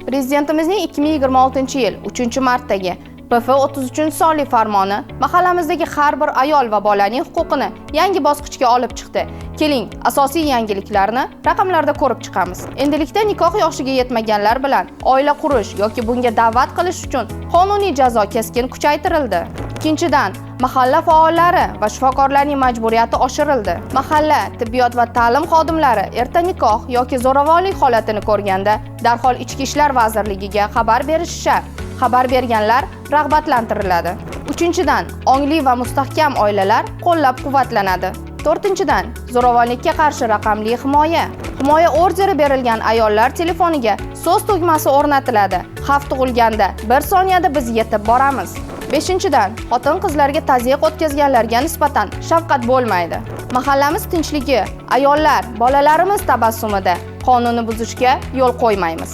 Prezidentimizning 2026-yil 3-martdagi PF33-sonli farmoni mahallamizdagi har bir ayol va bolaning huquqini yangi bosqichga olib chiqdi. Keling, asosiy yangiliklarni raqamlarda ko'rib chiqamiz. Endilikda nikoh yoshiga yetmaganlar bilan oila qurish yoki bunga da'vat qilish uchun qonuniy jazo keskin kuchaytirildi. Ikkinchidan, mahalla faollari va shifokorlarning majburiyati oshirildi. Mahalla, tibbiyot va ta'lim xodimlari erta nikoh yoki zo'ravonlik holatini ko'rganda darhol Ichki ishlar vazirligiga xabar berishi shart. Xabar berganlar rag'batlantiriladi. Uchinchidan, ongli va mustahkam oilalar qo'llab-quvvatlanadi. To'rtinchidan, zo'ravonlikka qarshi raqamli himoya. Himoya orderi berilgan ayollar telefoniga so'z tugmasi o'rnatiladi. Xavf tug'ilganda 1 soniyada biz yetib boramiz. Beshinchidan, xotin-qizlarga tazyiq o'tkazganlarga nisbatan shafqat bo'lmaydi. Mahallamiz tinchligi, ayollar, bolalarimiz tabassumida qonunni buzishga yo'l qo'ymaymiz.